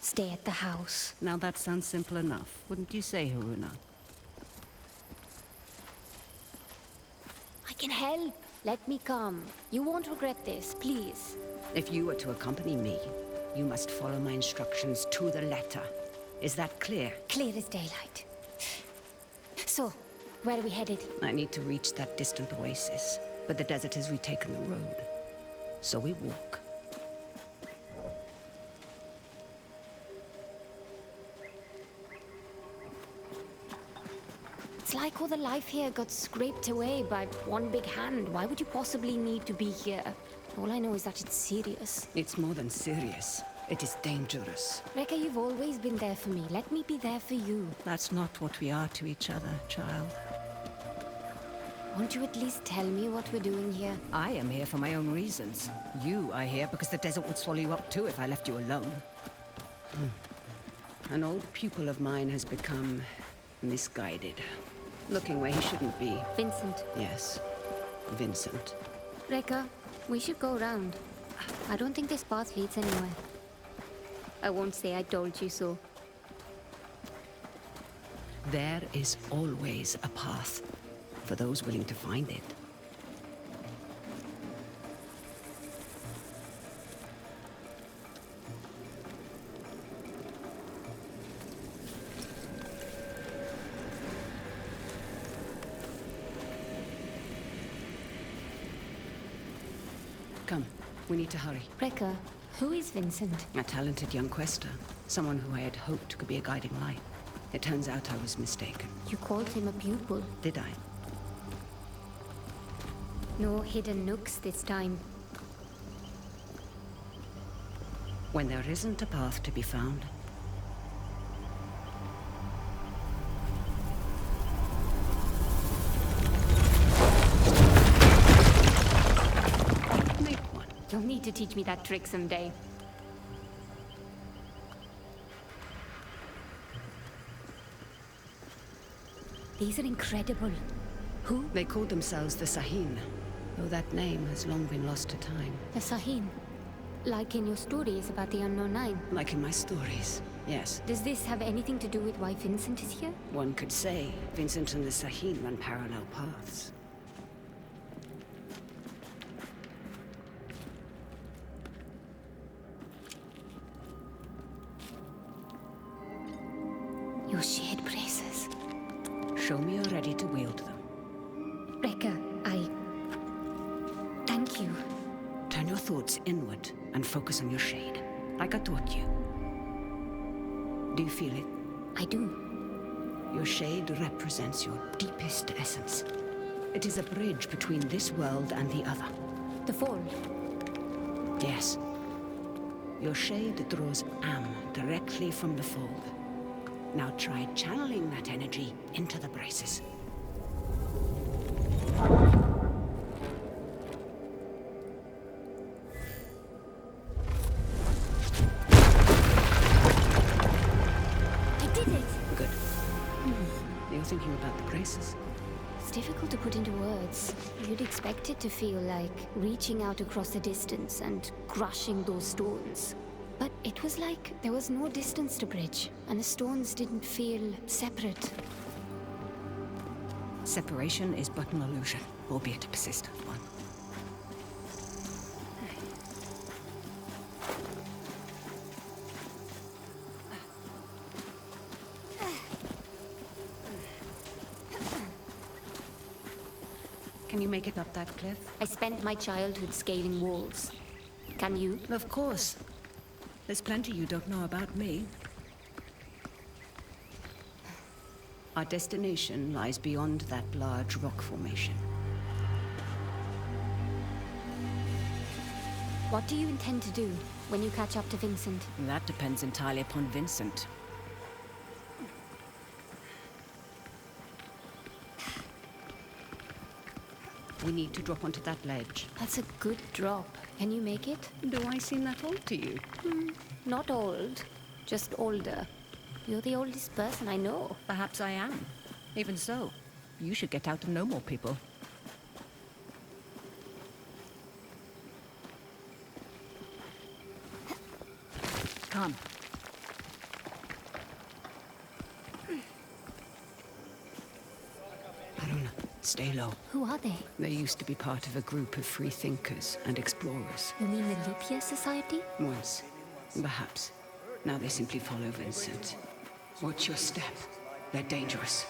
Stay at the house. Now that sounds simple enough, wouldn't you say, Haruna? I can help. Let me come. You won't regret this, please. If you were to accompany me, you must follow my instructions to the letter. Is that clear? Clear as daylight. So, where are we headed? I need to reach that distant oasis, but the desert has retaken the road. So we walk. It's like all the life here got scraped away by one big hand. Why would you possibly need to be here? All I know is that it's serious. It's more than serious. It is dangerous. Rekka, you've always been there for me. Let me be there for you. That's not what we are to each other, child. Won't you at least tell me what we're doing here? I am here for my own reasons. You are here because the desert would swallow you up too if I left you alone. An old pupil of mine has become misguided. Looking where he shouldn't be. Vincent. Yes, Vincent. Rekka, we should go around. I don't think this path leads anywhere. I won't say I told you so. There is always a path for those willing to find it. Come, we need to hurry. Rekka, who is Vincent? A talented young quester. Someone who I had hoped could be a guiding light. It turns out I was mistaken. You called him a pupil. Did I? No hidden nooks this time. When there isn't a path to be found, make one. You'll need to teach me that trick someday. These are incredible. Who? They called themselves the Sahin, though that name has long been lost to time. The Sahin. Like in your stories about the Unknown Nine. Like in my stories, yes. Does this have anything to do with why Vincent is here? One could say Vincent and the Sahin run parallel paths. Your shared braces. Show me you're ready to wield them. Rekka, thank you. Turn your thoughts inward and focus on your shade, like I taught you. Do you feel it? I do. Your shade represents your deepest essence. It is a bridge between this world and the other. The fold. Yes. Your shade draws Am directly from the fold. Now try channeling that energy into the braces. Thinking about the braces. It's difficult to put into words. You'd expect it to feel like reaching out across the distance and crushing those stones. But it was like there was no distance to bridge, and the stones didn't feel separate. Separation is but an illusion, albeit a persistent one. Can you make it up that cliff? I spent my childhood scaling walls. Can you? Of course. There's plenty you don't know about me. Our destination lies beyond that large rock formation. What do you intend to do when you catch up to Vincent? That depends entirely upon Vincent. We need to drop onto that ledge. That's a good drop. Can you make it? Do I seem that old to you? Not old, just older. You're the oldest person I know. Perhaps I am. Even so, you should get out and know more people. Come. Haruna, stay low. Who are they? They used to be part of a group of free thinkers and explorers. You mean the Leap Year Society? Once. Perhaps. Now they simply follow Vincent. Watch your step. They're dangerous.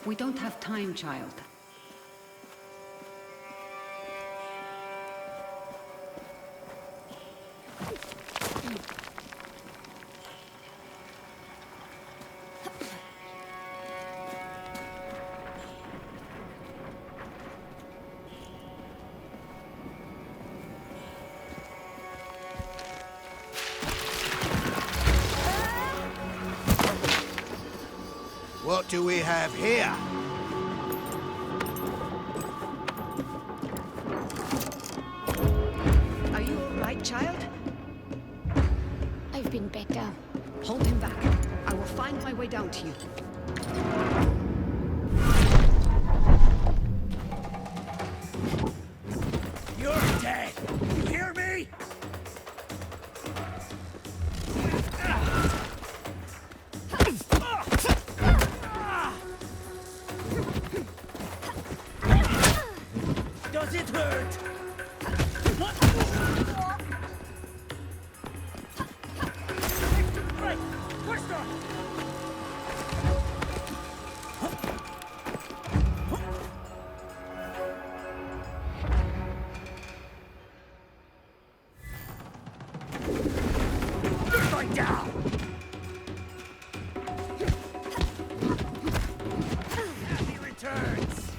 We don't have time, child. What do we have here? Are you all right, child? I've been better. Hold him back. I will find my way down to you. You're dead! You hear me? Does it hurt? Right! First off! You're going down! Happy returns!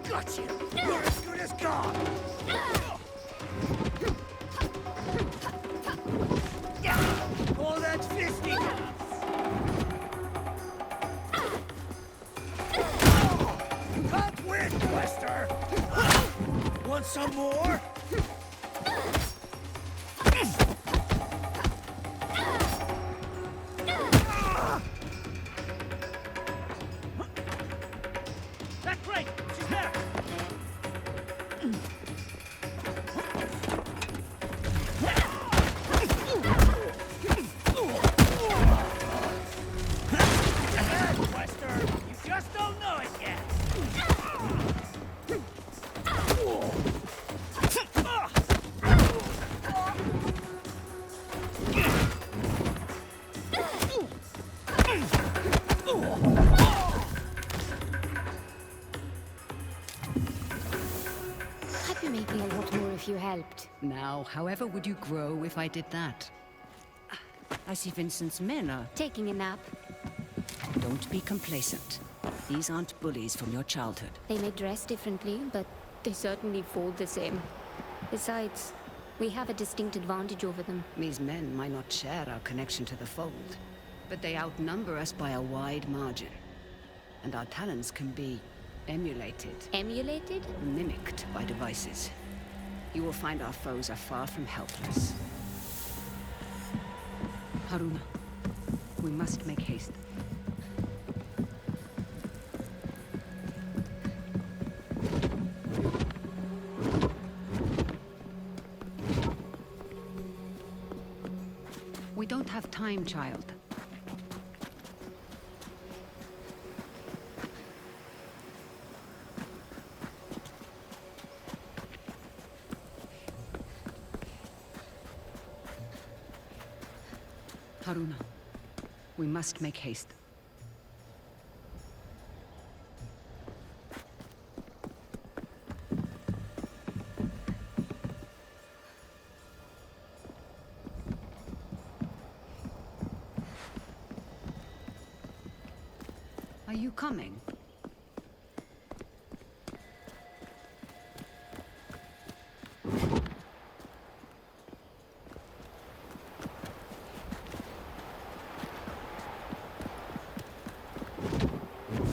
Got you! You're as good as gone! All that fisting! Can't win, Wester! Want some more? That's great! She's there! Ahead, Wester! You just don't know it yet! I'd be making a lot more if you helped. Now, however would you grow if I did that? I see Vincent's men are... Taking a nap. Don't be complacent. These aren't bullies from your childhood. They may dress differently, but they certainly fall the same. Besides, we have a distinct advantage over them. These men might not share our connection to the fold, but they outnumber us by a wide margin. And our talents can be emulated, Emulated? mimicked by devices. You will find our foes are far from helpless. Haruna, we must make haste. We don't have time, child. Haruna, we must make haste. Are you coming?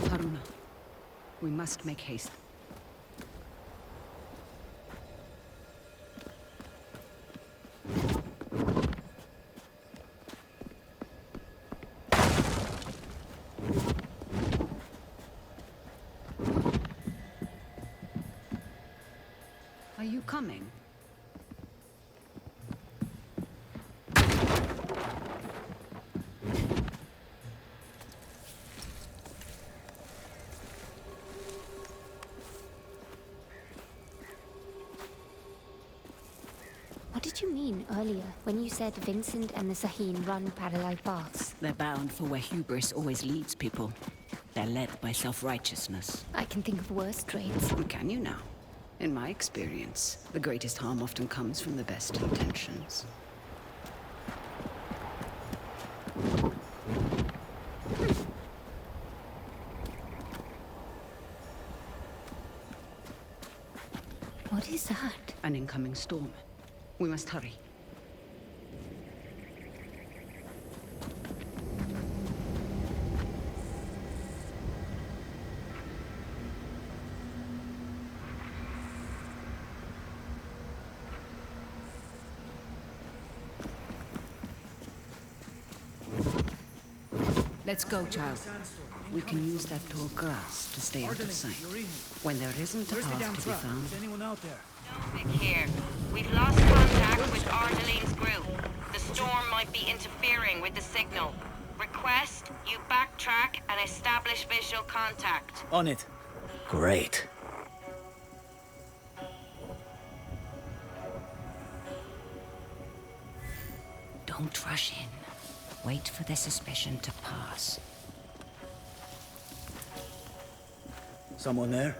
Haruna, we must make haste. Are you coming? did you mean earlier when you said Vincent and the Saheen run parallel paths? They're bound for where hubris always leads people. They're led by self-righteousness. I can think of worse traits. Can you now? In my experience, the greatest harm often comes from the best intentions. What is that? An incoming storm. We must hurry. Let's go, child. We can use that tall grass to stay out of sight. When there isn't a path to be found. Is anyone out there? Vic here. We've lost contact with Ardeline's group. The storm might be interfering with the signal. Request you backtrack and establish visual contact. On it. Great. Don't rush in. Wait for the suspicion to pass. Someone there?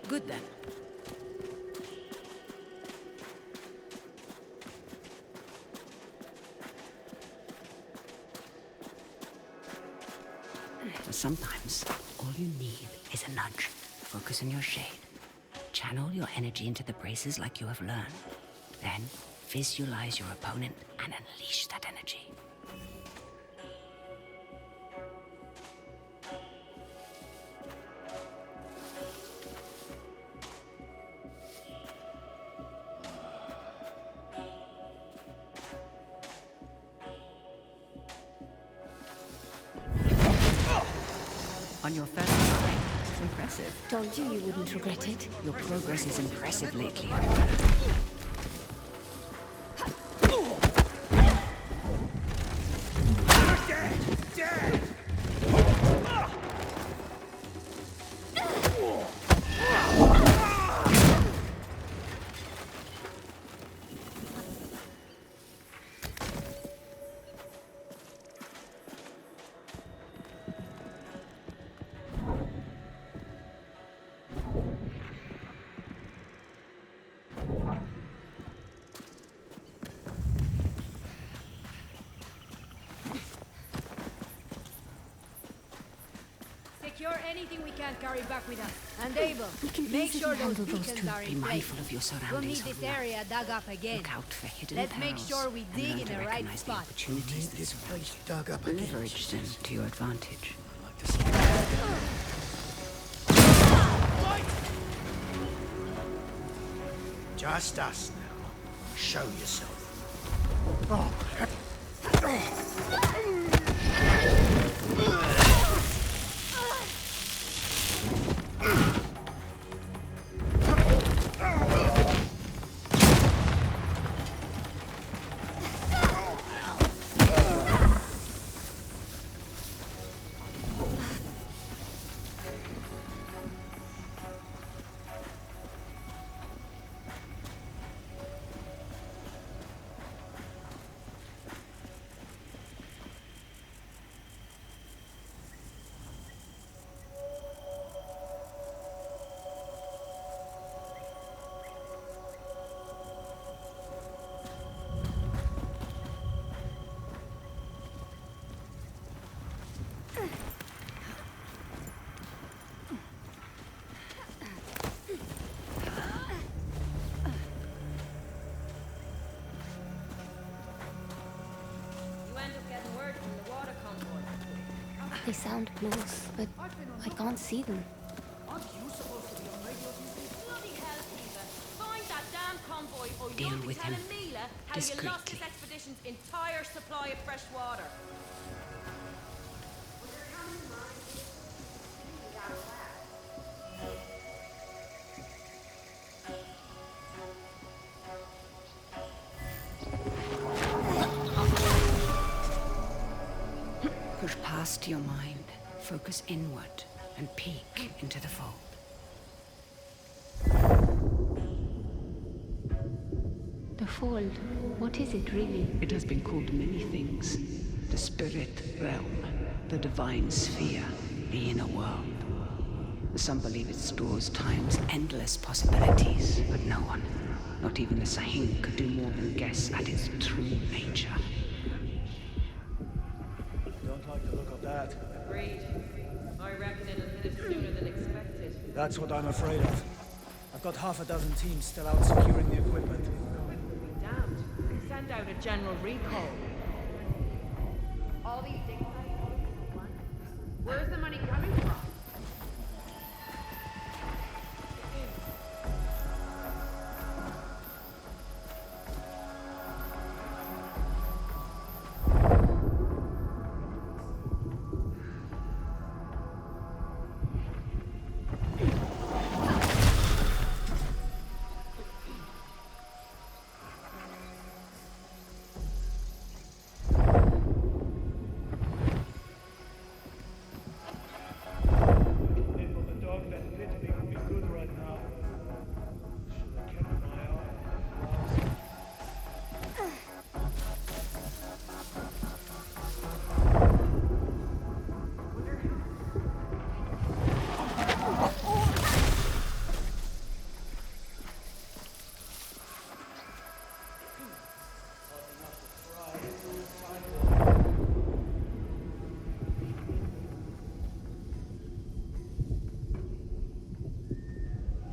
Good then. Sometimes, all you need is a nudge. Focus on your shade. Channel your energy into the braces like you have learned. Then, visualize your opponent and unleash that energy. On your first try. Impressive. Told you wouldn't regret it. Your progress is impressive lately. Secure anything we can carry back with us. And Abel, We can make easily sure those handle those beacons two. are Be in place. mindful of your We'll surroundings. need this Hoveler. area dug up again. Look out for hidden Let's make perils sure we and dig learn in to the right recognize the spot. opportunities that surround you. Dug up again. Leverage them to your advantage. Like to see. Just us now. Show yourself. They sound close, but I can't see them. Aren't you supposed to be on radio duty? Bloody hell, Peter. Find that damn convoy or Deal you'll be with him telling Mila how you lost discreetly. this expedition's entire supply of fresh water. Push past your mind, focus inward, and peek into the fold. The fold, what is it really? It has been called many things. The spirit realm, the divine sphere, the inner world. Some believe it stores time's endless possibilities, but no one, not even the Sahin, could do more than guess at its true nature. Don't like the look of that. Agreed. I reckon it'll hit us sooner than expected. That's what I'm afraid of. I've got half a dozen teams still out securing the equipment. Be damned. Send out a general recall. All these dig sites, where's the money coming from?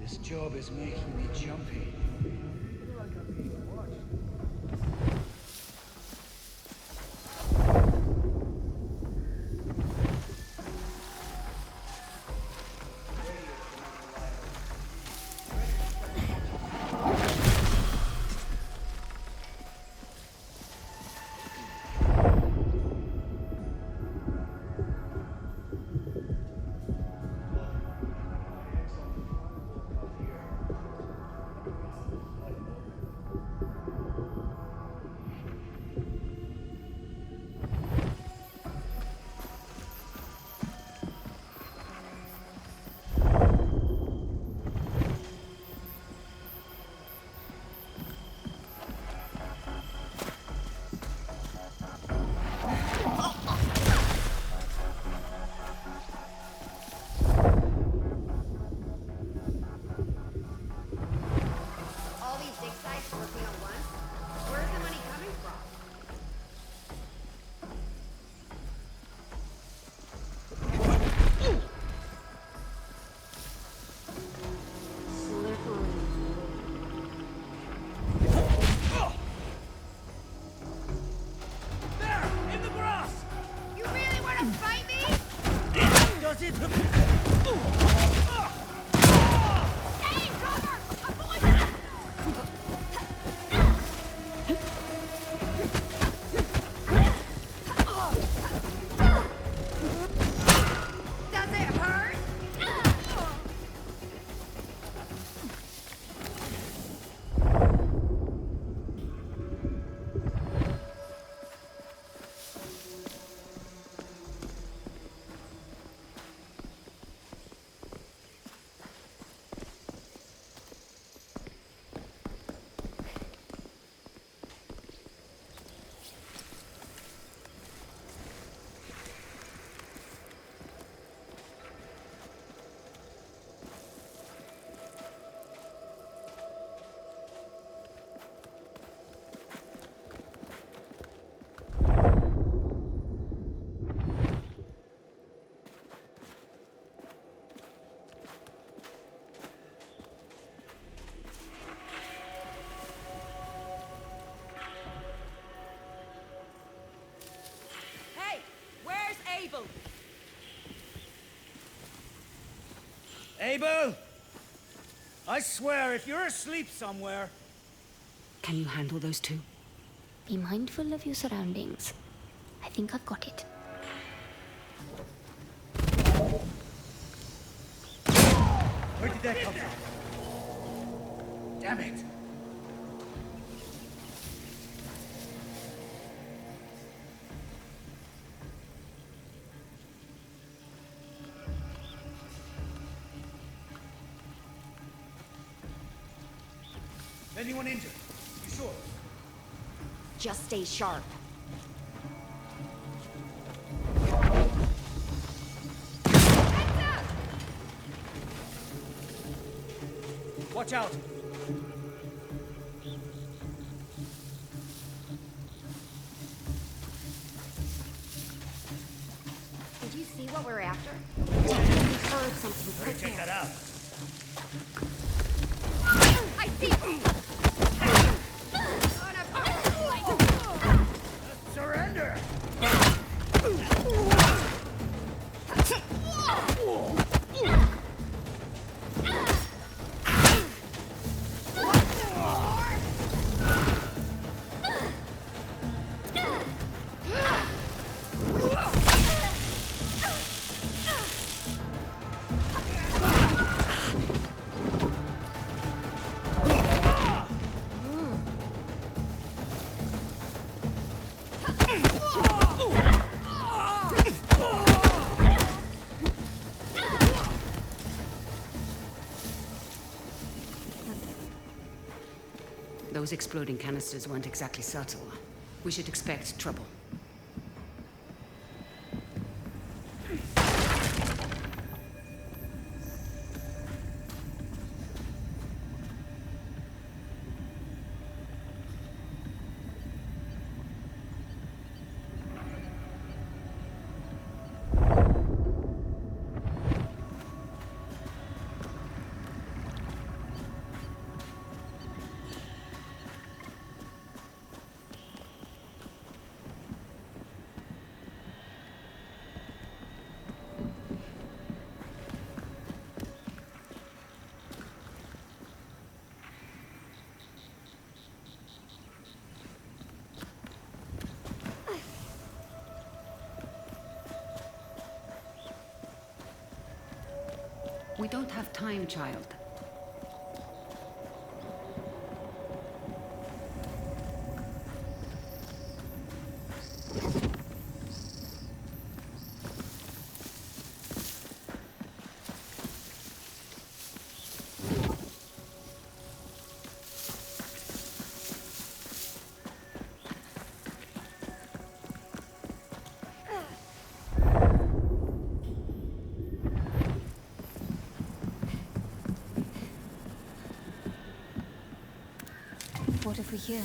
This job is making me jumpy. All these dig sites working at once? Where's the money coming from? There! In the grass! You really want to fight me? Does it... Hey, cover! Avoid it! Does it hurt? Abel! I swear, if you're asleep somewhere... Can you handle those two? Be mindful of your surroundings. I think I've got it. Where did that come from? Damn it! Anyone injured? You sure? Just stay sharp. Watch out! Did you see what we're after? We heard something Better quick check there. that out. I see! Surrender! Those exploding canisters weren't exactly subtle. We should expect trouble. We don't have time, child. What have we here?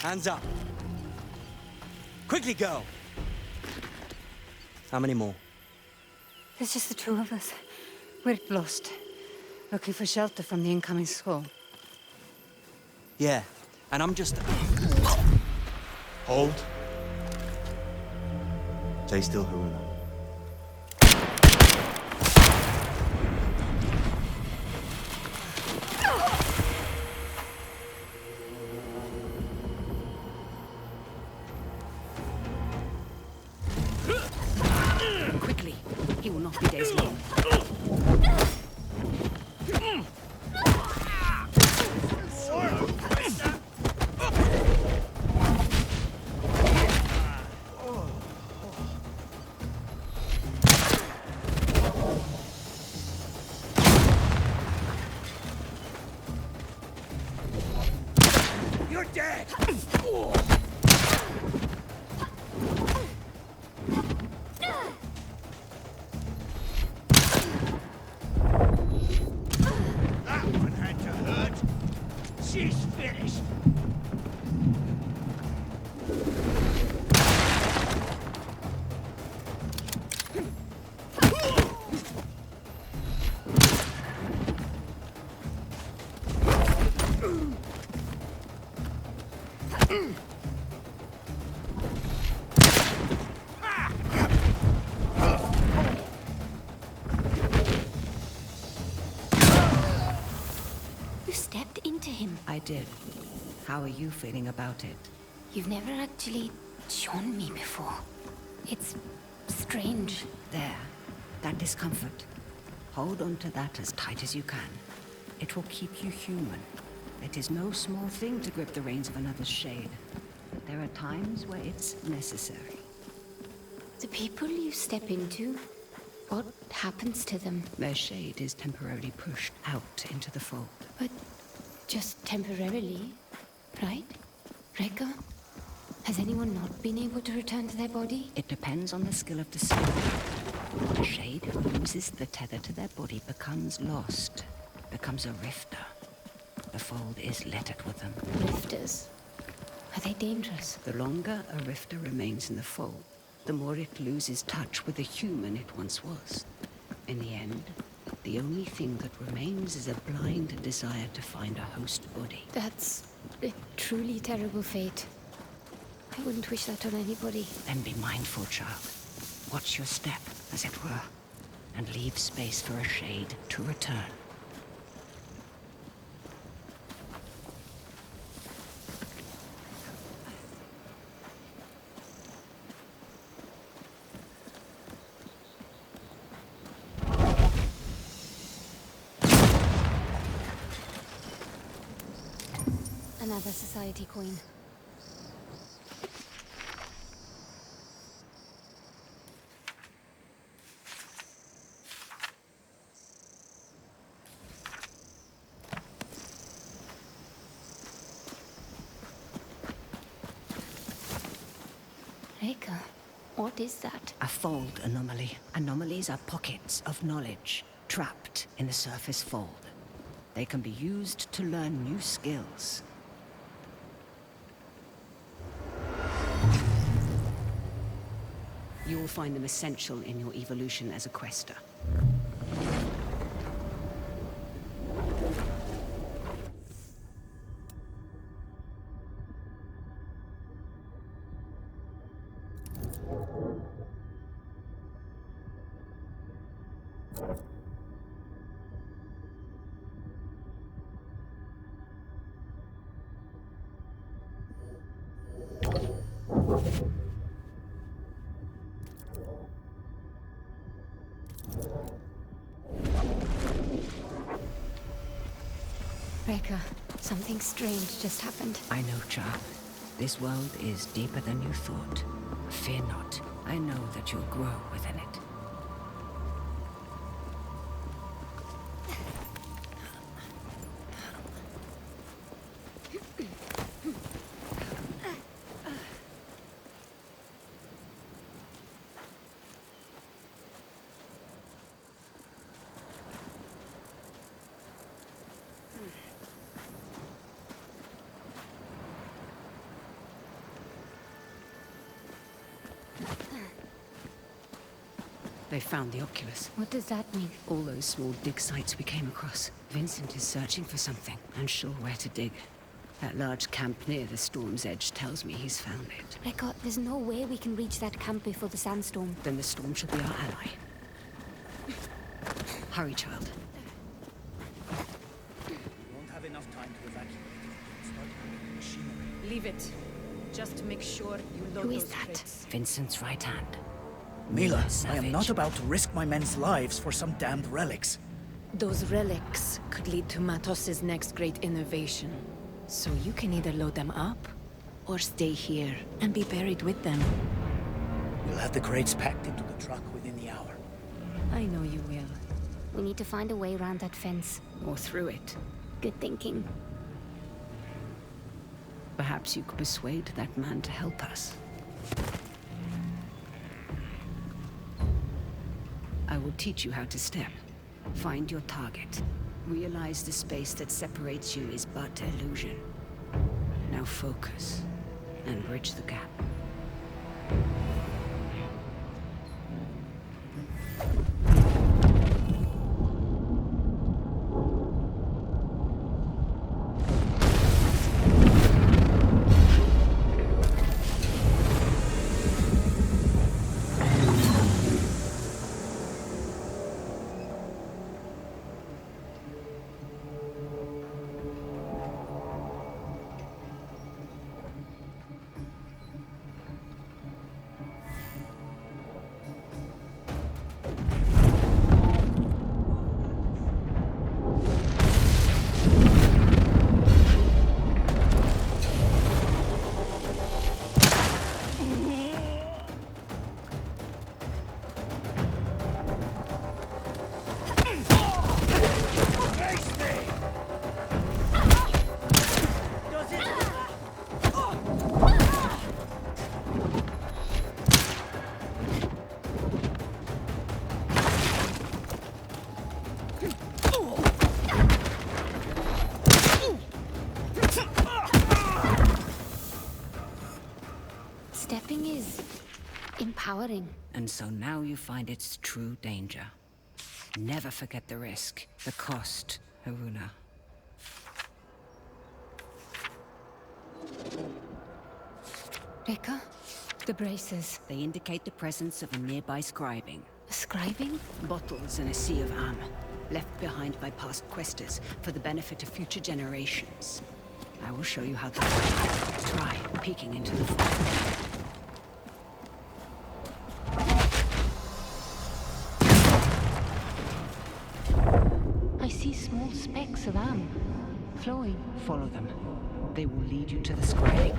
Hands up. Quickly go. How many more? There's just the two of us. We're lost. Looking for shelter from the incoming squall. Yeah, and I'm just... Hold. Stay still, Haruna. Quickly. He will not be days long. You're dead! That one had to hurt. She's finished. You stepped into him. I did. How are you feeling about it? You've never actually shown me before. It's strange. There. That discomfort. Hold on to that as tight as you can. It will keep you human. It is no small thing to grip the reins of another's shade. There are times where it's necessary. The people you step into, what happens to them? Their shade is temporarily pushed out into the fold. But just temporarily, right? Rekka? Has anyone not been able to return to their body? It depends on the skill of the soul. The shade who loses the tether to their body becomes lost, becomes a rifter. The fold is littered with them. Rifters. Are they dangerous? The longer a rifter remains in the fold, the more it loses touch with the human it once was. In the end, the only thing that remains is a blind desire to find a host body. That's a truly terrible fate. I wouldn't wish that on anybody. Then be mindful, child. Watch your step, as it were, and leave space for a shade to return. Another society coin. Rekka, what is that? A fold anomaly. Anomalies are pockets of knowledge, trapped in the surface fold. They can be used to learn new skills. You will find them essential in your evolution as a quester. Rekka, something strange just happened. I know, child. This world is deeper than you thought. Fear not. I know that you'll grow within it. They found the oculus. What does that mean? All those small dig sites we came across. Vincent is searching for something, unsure where to dig. That large camp near the storm's edge tells me he's found it. Rekka, there's no way we can reach that camp before the sandstorm. Then the storm should be our ally. Hurry, child. We won't have enough time to evacuate. Start moving machinery. Leave it. Just make sure you load Who is those that? crates. Vincent's right hand. Mila, I Savage. am not about to risk my men's lives for some damned relics. Those relics could lead to Matos's next great innovation. So you can either load them up, or stay here and be buried with them. We'll have the crates packed into the truck within the hour. I know you will. We need to find a way around that fence. Or through it. Good thinking. Perhaps you could persuade that man to help us. I will teach you how to step. Find your target. Realize the space that separates you is but illusion. Now focus, and bridge the gap. Stepping is empowering. And so now you find its true danger. Never forget the risk, the cost, Haruna. Rekka, the braces. They indicate the presence of a nearby scribing. Scribing? Bottles in a sea of armor, left behind by past questers for the benefit of future generations. I will show you how to try peeking into the fog. I see small specks of am flowing. Follow them. They will lead you to the scribing.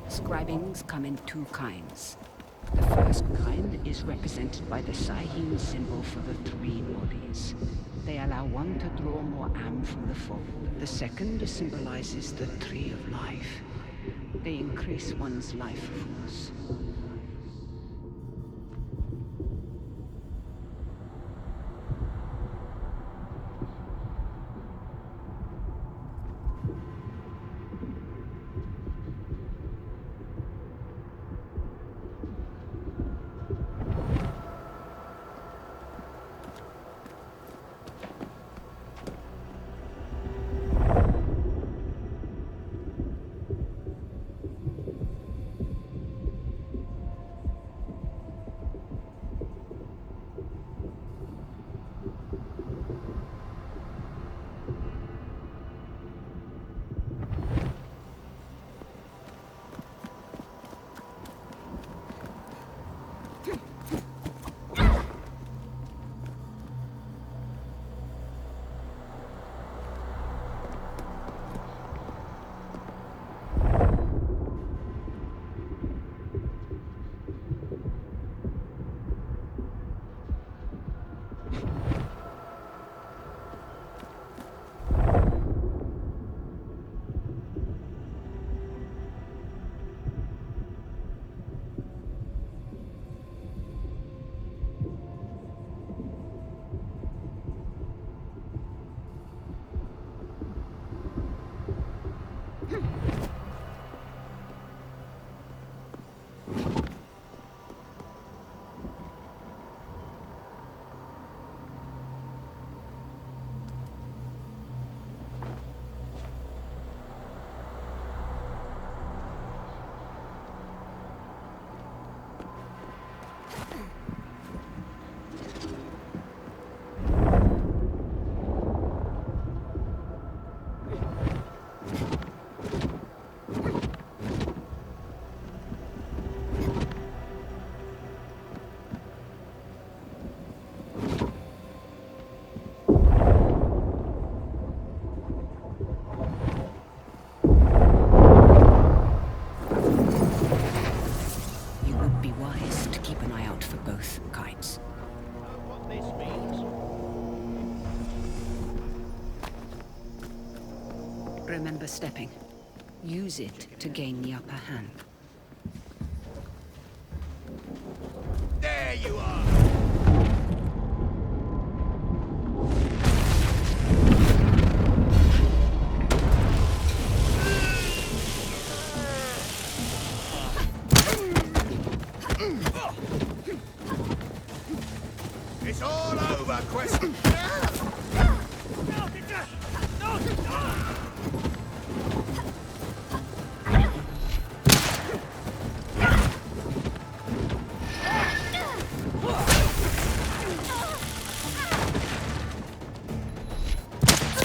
Scribings come in two kinds. The first kind is represented by the Sahim symbol for the three bodies. They allow one to draw more am from the fold. The second symbolizes the tree of life. They increase one's life force. Remember stepping. Use it to gain the upper hand. There you are! It's all over, Quest.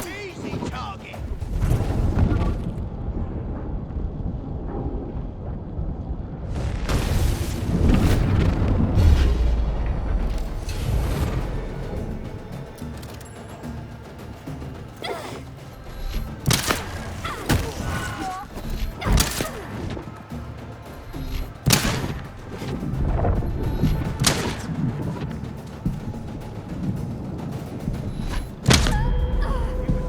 Easy target.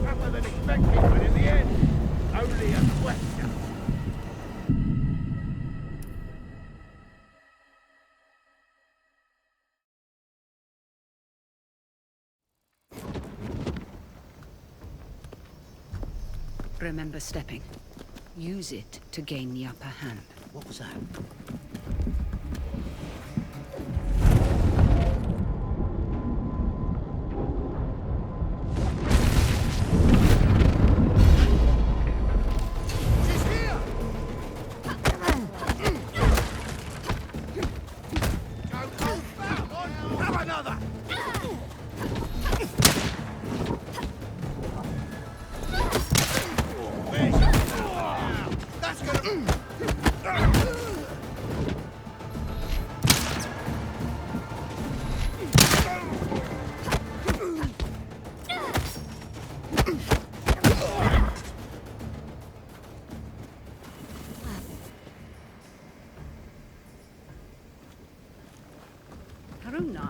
Tougher than expected, but in the end, only a question. Remember stepping. Use it to gain the upper hand. What was that? She's here! Don't hold back on! Have another! Where's now? That's gonna... Haruna.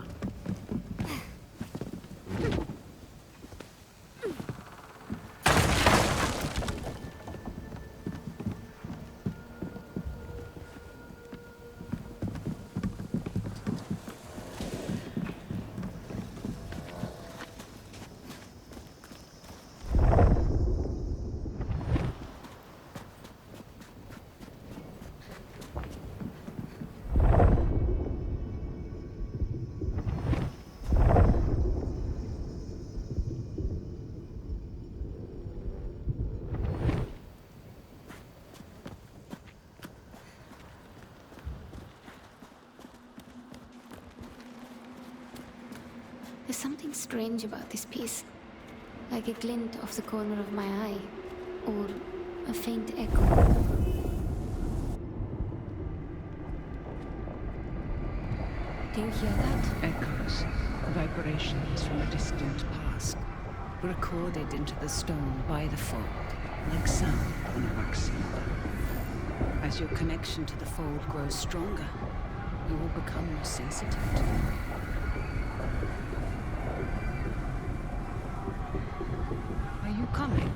There's something strange about this piece. Like a glint off the corner of my eye. Or a faint echo. Do you hear that? Echoes. Vibrations from a distant past. Recorded into the stone by the fold. Like sound on a wax cylinder. As your connection to the fold grows stronger, you will become more sensitive to it. Are you coming?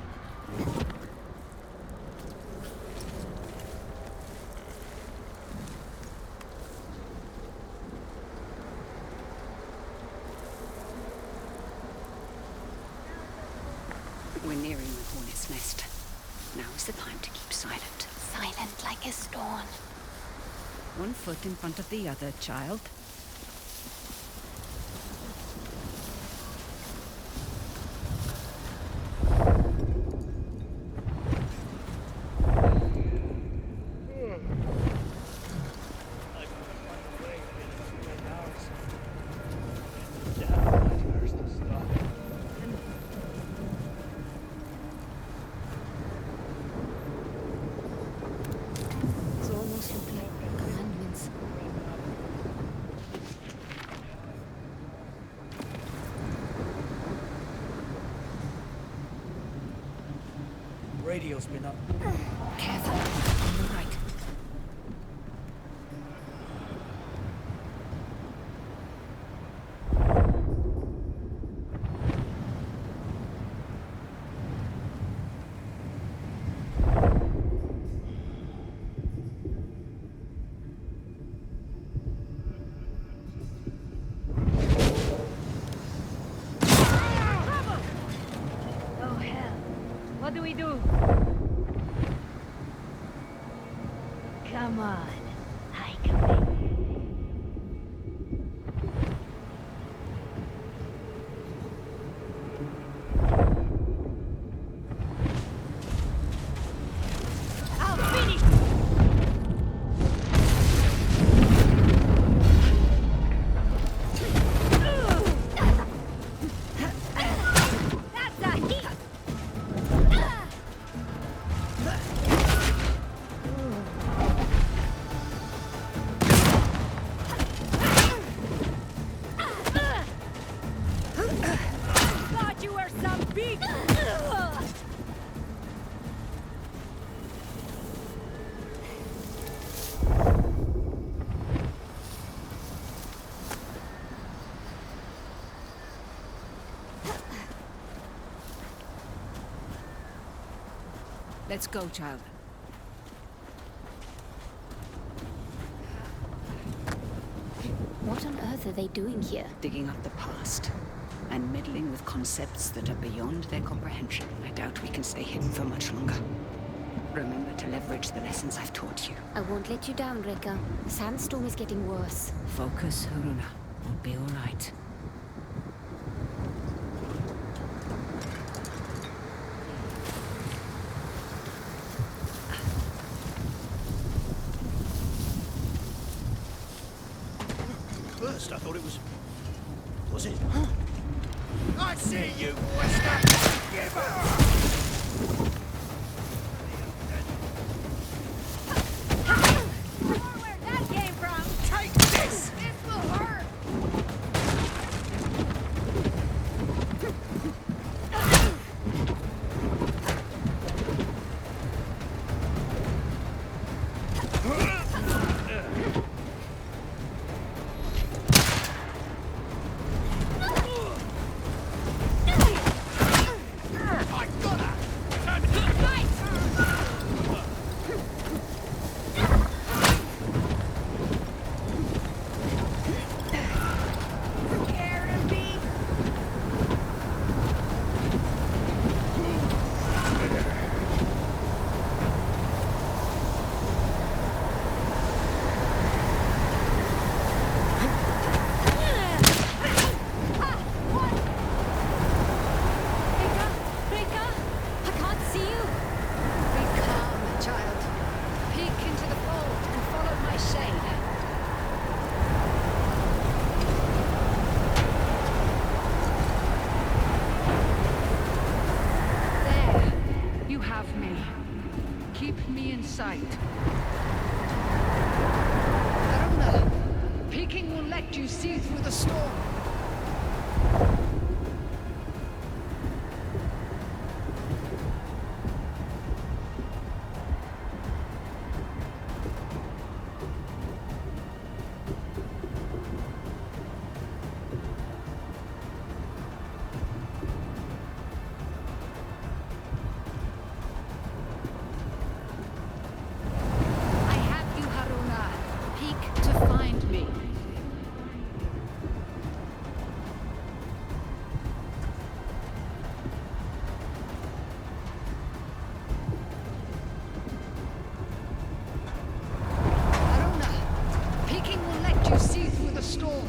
We're nearing the hornet's nest. Now is the time to keep silent. Silent like a stone. One foot in front of the other, child. It's almost look like commandments. Radio's been up. Careful. On the right. we do? Come on. Hike away. I'll finish! That's a hit! Thought you were some big... Let's go, child. What on earth are they doing here? Digging up the past and meddling with concepts that are beyond their comprehension. I doubt we can stay hidden for much longer. Remember to leverage the lessons I've taught you. I won't let you down, Rekka. The sandstorm is getting worse. Focus, Haruna. We'll be all right. First, I thought it was... Was it? I see you, Wester! Give up! Where that came from? Take this! This will hurt! I got her! Scared of me? Rekka! Rekka! I can't see you! Be calm, child. Peek into the fold and follow my shade. There. You have me. Keep me in sight. Haruna, peeking will let you see through the storm. I have you, Haruna. Peek to find me. Haruna, peeking will let you see through the storm.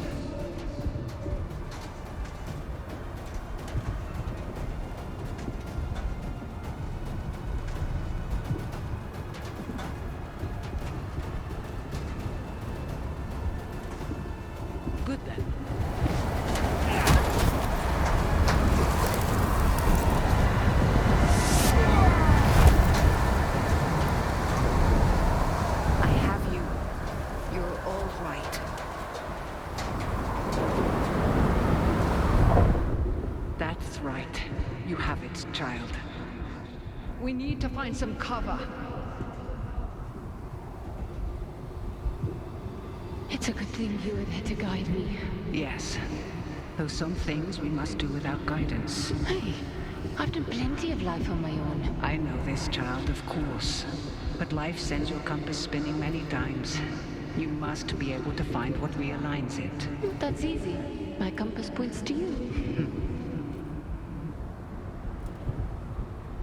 Good then. I have you. You're all right. That's right. You have it, child. We need to find some cover. It's a good thing you were there to guide me. Yes. Though some things we must do without guidance. Hey, I've done plenty of life on my own. I know this, child, of course. But life sends your compass spinning many times. You must be able to find what realigns it. That's easy. My compass points to you.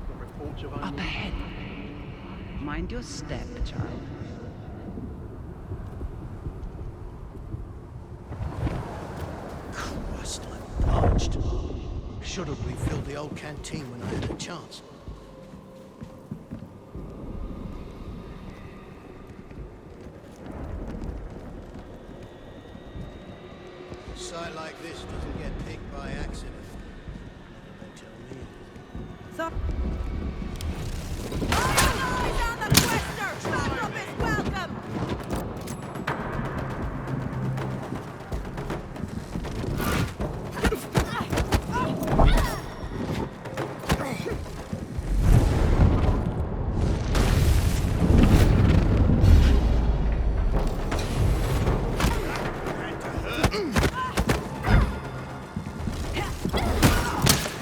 The report Up ahead. Mind your step, child. Christ, I'm parched. Should have refilled the old canteen when I had a chance. A sight like this doesn't get picked by accident. They tell me. Eyes on the Quester! Backup is welcome!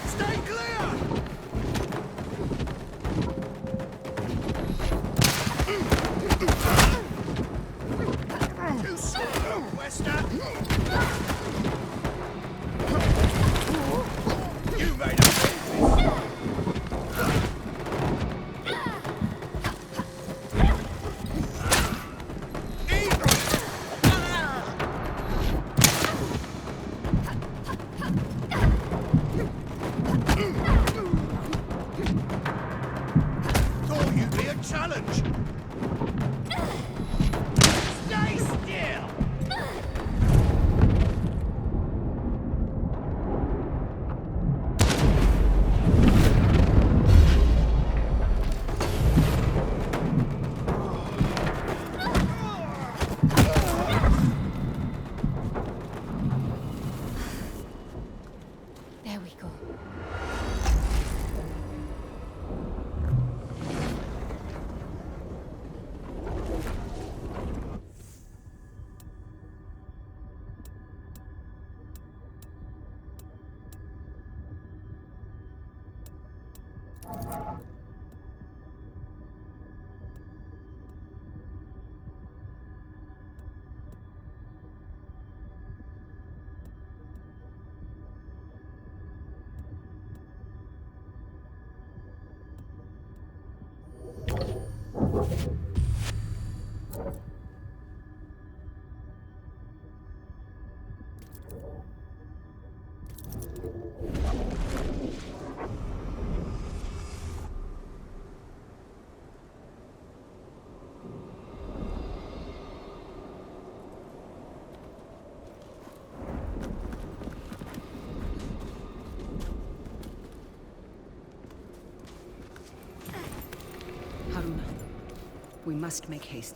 Stay clear! You son of a Wester! You made a move! Thought you'd be a challenge! Stay still! There we go. Haruna, we must make haste.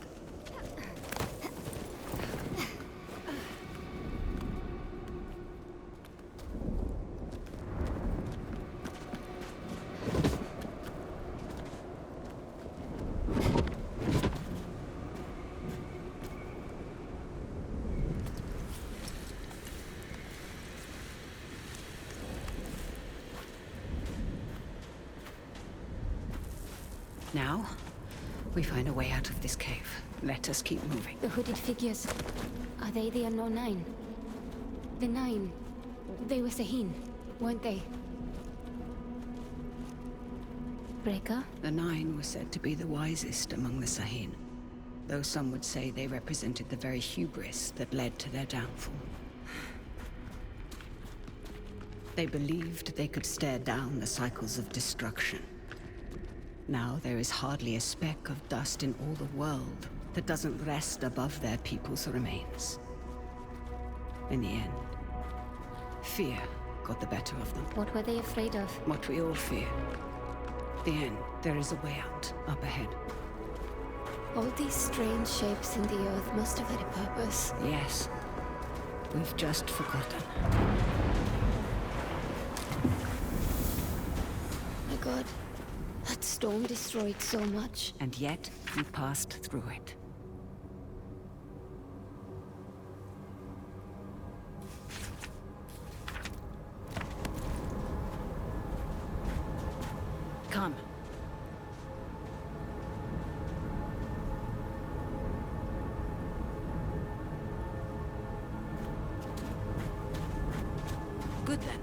Now, we find a way out of this cave. Let us keep moving. The hooded figures. Are they the unknown nine? The nine. They were Sahin, weren't they? Breaker? The Nine were said to be the wisest among the Sahin, though some would say they represented the very hubris that led to their downfall. They believed they could stare down the cycles of destruction. Now there is hardly a speck of dust in all the world that doesn't rest above their people's remains. In the end, fear got the better of them. What were they afraid of? What we all fear. The end. There is a way out, up ahead. All these strange shapes in the earth must have had a purpose. Yes. We've just forgotten. My god. That storm destroyed so much. And yet, we passed through it. Come. Good then.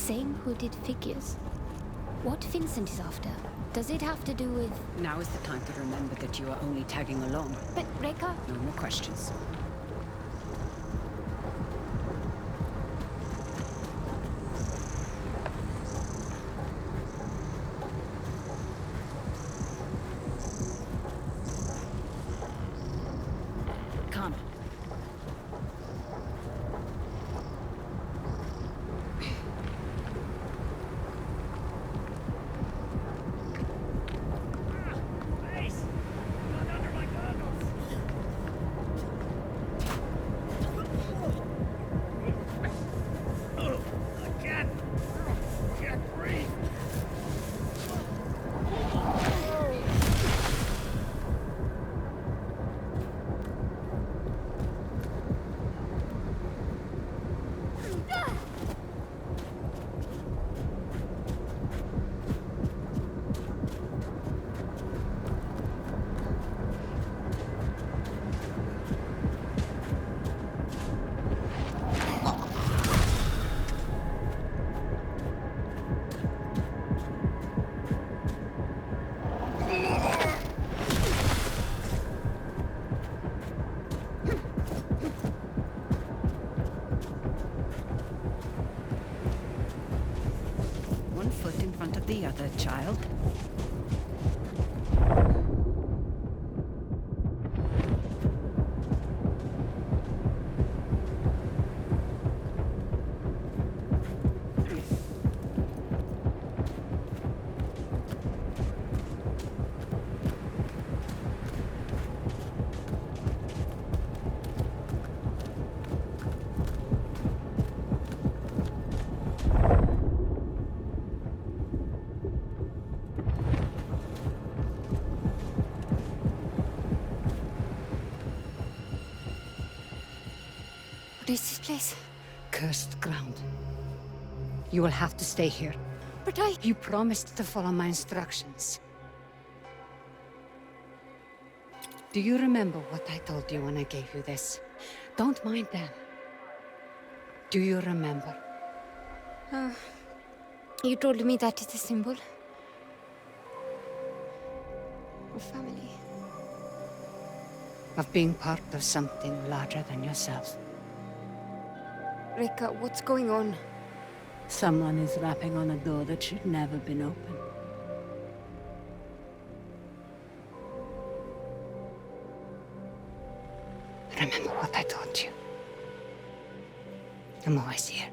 same hooded figures. What Vincent is after? Does it have to do with... Now is the time to remember that you are only tagging along. But Rekka... No more questions. Come. One foot in front of the other, child. What is this place? Cursed ground. You will have to stay here. But I... You promised to follow my instructions. Do you remember what I told you when I gave you this? Don't mind them. Do you remember? You told me that is a symbol of family. Of being part of something larger than yourself. Rekka, what's going on? Someone is rapping on a door that should never been open. Remember what I told you. I'm always here.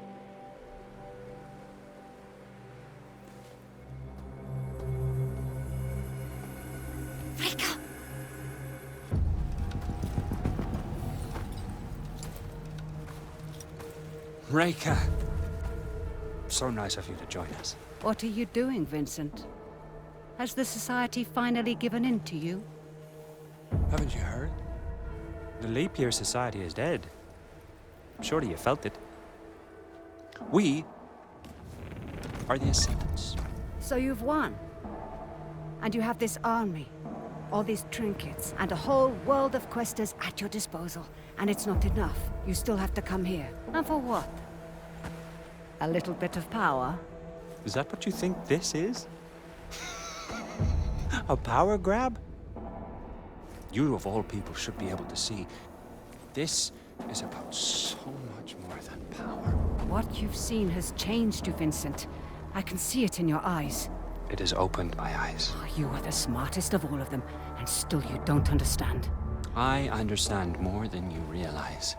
Rekka! Rekka! So nice of you to join us. What are you doing, Vincent? Has the Society finally given in to you? Haven't you heard? The Leap Year Society is dead. Surely you felt it. We are the Ascendants. So you've won. And you have this army, all these trinkets, and a whole world of questers at your disposal. And it's not enough. You still have to come here. And for what? A little bit of power? Is that what you think this is? A power grab? You of all people should be able to see. This is about so much more than power. What you've seen has changed you, Vincent. I can see it in your eyes. It has opened my eyes. You are the smartest of all of them, and still you don't understand. I understand more than you realize.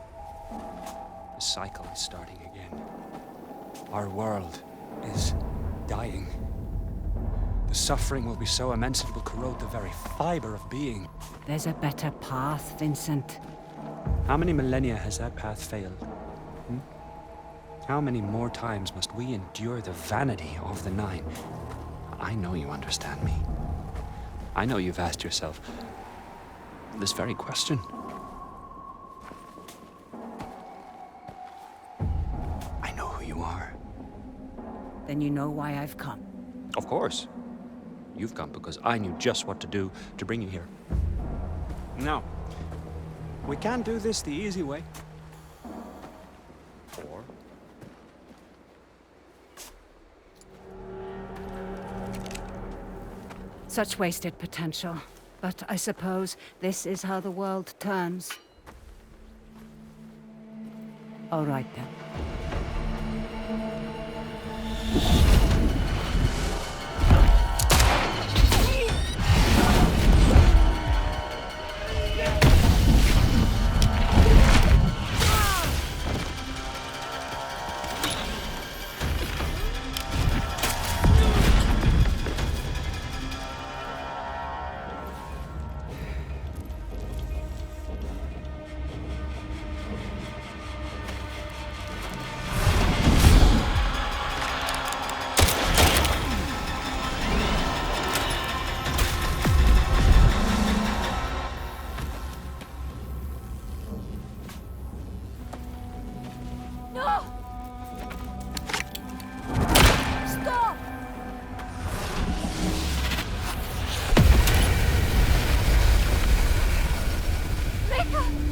The cycle is starting again. Our world is dying. The suffering will be so immense it will corrode the very fiber of being. There's a better path, Vincent. How many millennia has that path failed? How many more times must we endure the vanity of the Nine? I know you understand me. I know you've asked yourself this very question. I know who you are. Then you know why I've come. Of course. You've come because I knew just what to do to bring you here. Now, we can't do this the easy way. Or Such wasted potential. But I suppose this is how the world turns. All right then. Mika!